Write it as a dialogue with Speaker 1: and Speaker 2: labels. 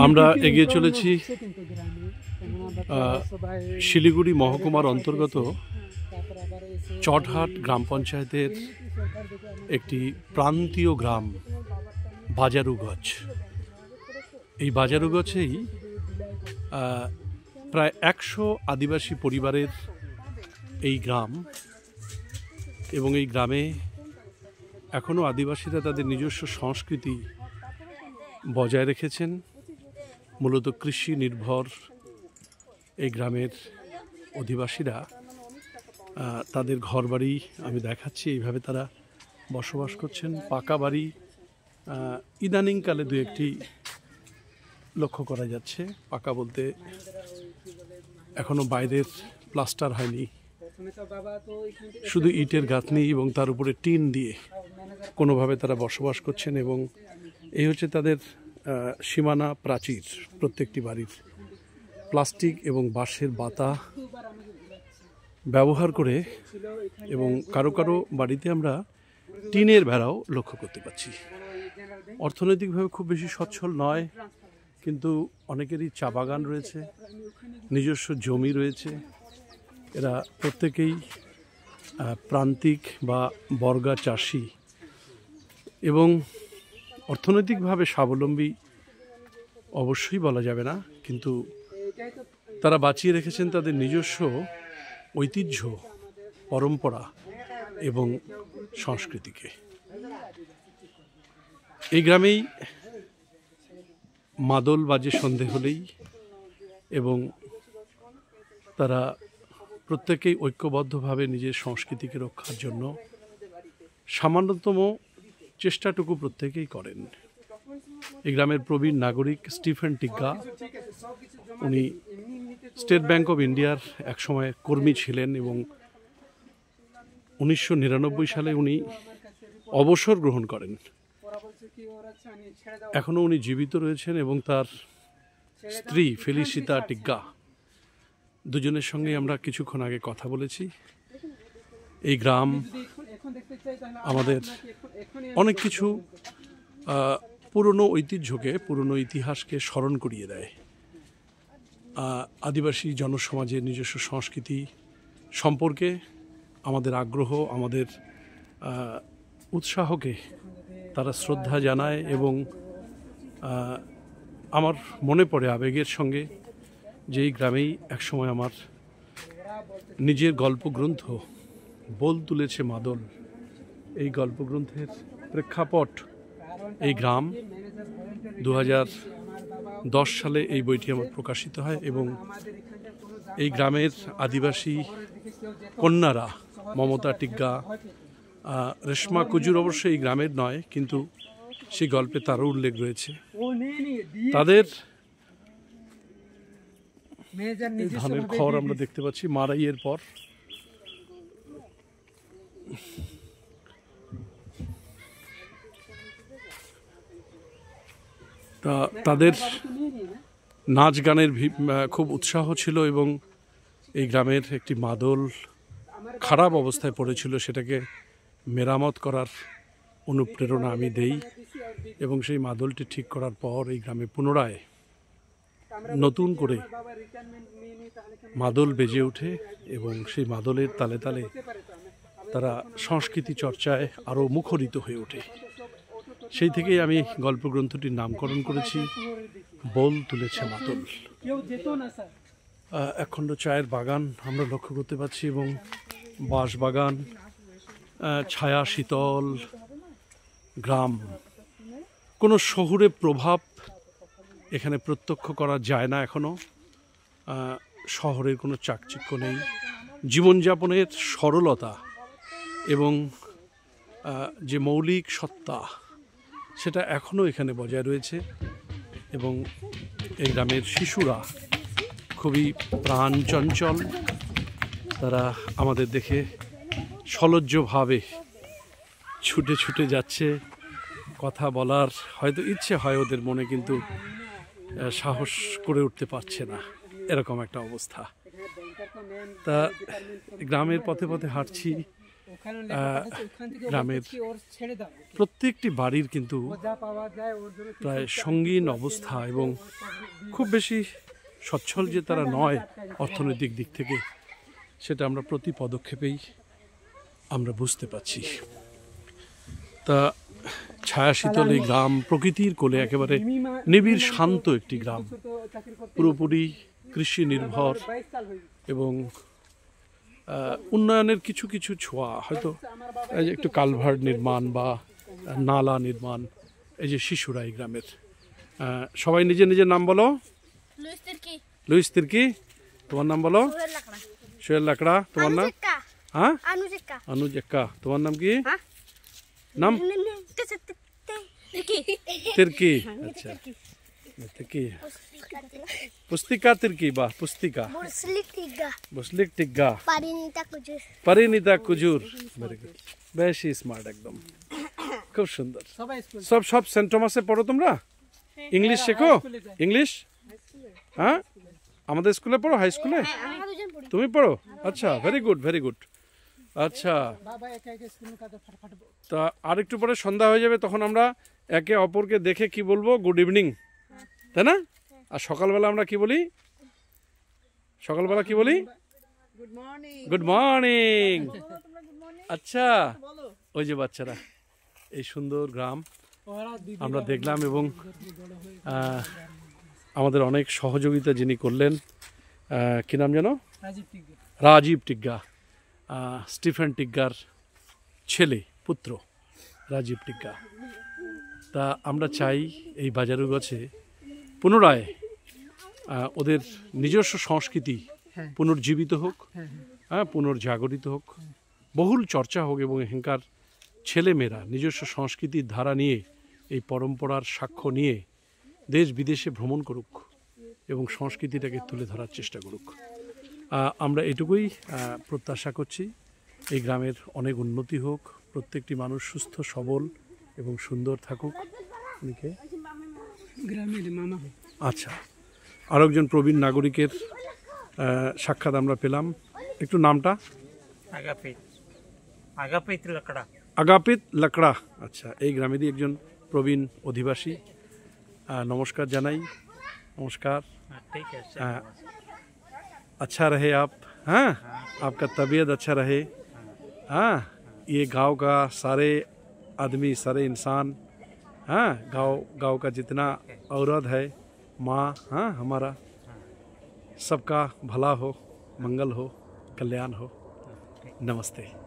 Speaker 1: আমরা এগিয়ে চলেছি শিলিগুড়ি মহকুমার অন্তর্গত চটহাট গ্রাম পঞ্চায়েতের একটি প্রান্তীয় গ্রাম বাজারুগজ। এই বাজারুগজেই প্রায় 100 আদিবাসী পরিবারের এই গ্রাম, এবং এই গ্রামে এখনও আদিবাসীরা তাদের নিজস্ব সংস্কৃতি বজায় রেখেছেন। মূলত কৃষি নির্ভর এই গ্রামের অধিবাসীরা তাদের ঘরবাড়ি আমি দেখাচ্ছি, এইভাবে তারা বসবাস করছেন। পাকা বাড়ি ইদানিংকালে দু একটি লক্ষ্য করা যাচ্ছে। পাকা বলতে এখনও বাইরের প্লাস্টার হয়নি, শুধু ইটের গাঁথনি এবং তার উপরে টিন দিয়ে কোনোভাবে তারা বসবাস করছেন। এবং এই হচ্ছে তাদের সীমানা প্রাচীর। প্রত্যেকটি বাড়ির প্লাস্টিক এবং বাঁশের বাতা ব্যবহার করে, এবং কারো কারো বাড়িতে আমরা টিনের বেড়াও লক্ষ্য করতে পারছি। অর্থনৈতিকভাবে খুব বেশি সচ্ছল নয়, কিন্তু অনেকেরই চা বাগান রয়েছে, নিজস্ব জমি রয়েছে। এরা প্রত্যেকেই প্রান্তিক বা বর্গা চাষি এবং অর্থনৈতিকভাবে স্বাবলম্বী অবশ্যই বলা যাবে না, কিন্তু তারা বাঁচিয়ে রেখেছেন তাদের নিজস্ব ঐতিহ্য, পরম্পরা এবং সংস্কৃতিকে। এই গ্রামেই মাদল বাজে সন্ধে হলেই, এবং তারা প্রত্যেকেই ঐক্যবদ্ধভাবে নিজের সংস্কৃতিকে রক্ষার জন্য সামান্যতম চেষ্টাটুকু প্রত্যেকেই করেন। এই গ্রামের প্রবীণ নাগরিক স্টিফেন টিগ্গা, উনি স্টেট ব্যাংক অফ ইন্ডিয়ার একসময় কর্মী ছিলেন এবং 1999 সালে উনি অবসর গ্রহণ করেন। এখনও উনি জীবিত রয়েছেন এবং তার স্ত্রী ফেলিসিতা টিগ্গা, দুজনের সঙ্গে আমরা কিছুক্ষণ আগে কথা বলেছি। এই গ্রাম আমাদের অনেক কিছু পুরনো ঐতিহ্যকে, পুরনো ইতিহাসকে স্মরণ করিয়ে দেয়। আদিবাসী জনসমাজের নিজস্ব সংস্কৃতি সম্পর্কে আমাদের আগ্রহ, আমাদের উৎসাহকে তারা শ্রদ্ধা জানায়। এবং আমার মনে পড়ে আবেগের সঙ্গে যে এই গ্রামেই একসময় আমার নিজের গল্পগ্রন্থ বল তুলেছে মাদল, এই গল্পগ্রন্থের প্রেক্ষাপট এই গ্রাম। 2010 সালে এই বইটি আমার প্রকাশিত হয়, এবং এই গ্রামের আদিবাসী কন্যারা মমতা টিগ্গা, রেশমা কুজুর অবশ্য এই গ্রামের নয়, কিন্তু সেই গল্পে তারও উল্লেখ রয়েছে। তাদের ধানের খড় আমরা দেখতে পাচ্ছি মারাইয়ের পর। তাদের নাচ গানের খুব উৎসাহ ছিল, এবং এই গ্রামের একটি মাদল খারাপ অবস্থায় পড়েছিল, সেটাকে মেরামত করার অনুপ্রেরণা আমি দেই, এবং সেই মাদলটি ঠিক করার পর এই গ্রামে পুনরায় নতুন করে মাদল বেজে ওঠে, এবং সেই মাদলের তালে তালে তারা সংস্কৃতি চর্চায় আরও মুখরিত হয়ে ওঠে। সেই থেকেই আমি গল্পগ্রন্থটির নামকরণ করেছি বল তুলেছে মাদল। একখণ্ড চায়ের বাগান আমরা লক্ষ্য করতে পারছি, এবং বাঁশ বাগান, ছায়া শীতল গ্রাম। কোনো শহুরে প্রভাব এখানে প্রত্যক্ষ করা যায় না এখনও। শহরের কোনো চাকচিক্য নেই, জীবনযাপনের সরলতা এবং যে মৌলিক সত্তা সেটা এখনও এখানে বজায় রয়েছে। এবং এই গ্রামের শিশুরা খুবই প্রাণ চঞ্চল, তারা আমাদের দেখে সলজ্জভাবে ছুটে ছুটে যাচ্ছে। কথা বলার হয়তো ইচ্ছে হয় ওদের মনে, কিন্তু সাহস করে উঠতে পারছে না, এরকম একটা অবস্থা। তা গ্রামের পথে পথে হাঁটছি, গ্রামের প্রত্যেকটি বাড়ির কিন্তু প্রায় সঙ্গীন অবস্থা এবং খুব বেশি সচ্ছল যে তারা নয় অর্থনৈতিক দিক থেকে, সেটা আমরা প্রতি পদক্ষেপেই আমরা বুঝতে পারছি। তা ছায়া শীতল এই গ্রাম প্রকৃতির কোলে একেবারে নিবিড় শান্ত একটি গ্রাম, পুরোপুরি কৃষি নির্ভর এবং উন্নয়নের কিছু কিছু ছোঁয়া, হয়তো এই যে একটু কালভার্ট নির্মাণ বা নালা নির্মাণ। এই যে শিশুরা এই গ্রামের, সবাই নিজের নিজের নাম বলো। লুইস তির্কি, তোমার নাম বলো। সোহেল লাকড়া, তোমার নাম? হ্যাঁ, অনুজ এক্কা। তোমার নাম কি? নাম তির্কি। আচ্ছা, তির্কি। পুস্তিকা তির্কি, বাহ, পুস্তিকা। বসলিক টিগ্গা। পরিণীতা কুজুর। ভেরি গুড, বেশি স্মার্ট, একদম খুব সুন্দর। সব সেন্ট টমাসে পড়ো তোমরা? ইংলিশ শেখো? ইংলিশ? হ্যাঁ, আমাদের স্কুলে পড়ো? হাই স্কুলে তুমি পড়ো? আচ্ছা, ভেরি গুড, ভেরি গুড। আচ্ছা, তা আর একটু পরে সন্ধ্যা হয়ে যাবে, তখন আমরা একে অপরকে দেখে কি বলবো? গুড ইভিনিং, তাই না? আর সকালবেলা আমরা কি বলি? সকালবেলা কি বলি? Good morning. আচ্ছা, ওই যে বাচ্চারা, এই সুন্দর গ্রাম আমরা দেখলাম এবং আমাদের অনেক সহযোগিতা যিনি করলেন, কি নাম যেন? রাজীব টিগ্গা, স্টিফেন টিগ্গার ছেলে, পুত্র রাজীব টিগ্গা। তা আমরা চাই এই বাজারুগাছে পুনরায় ওদের নিজস্ব সংস্কৃতি পুনর্জীবিত হোক, পুনর্জাগরিত হোক, বহুল চর্চা হোক এবং এখানকার ছেলেমেয়েরা নিজস্ব সংস্কৃতির ধারা নিয়ে, এই পরম্পরার সাক্ষ্য নিয়ে দেশ বিদেশে ভ্রমণ করুক এবং সংস্কৃতিটাকে তুলে ধরার চেষ্টা করুক। আমরা এটুকুই প্রত্যাশা করছি। এই গ্রামের অনেক উন্নতি হোক, প্রত্যেকটি মানুষ সুস্থ সবল এবং সুন্দর থাকুক। আচ্ছা, আরও একজন প্রবীণ নাগরিকের সাক্ষাৎ আমরা পেলাম। একটু নামটা? আগাপিত লাকড়া। আচ্ছা, এই গ্রামেরই একজন প্রবীণ অধিবাসী। নমস্কার জানাই। নমস্কার। अच्छा रहे आप, हाँ, आपका तबीयत अच्छा रहे। हाँ, ये गांव का सारे आदमी, सारे इंसान, हाँ, गांव का जितना औरत है, माँ, हाँ, हमारा सबका भला हो, मंगल हो, कल्याण हो। नमस्ते।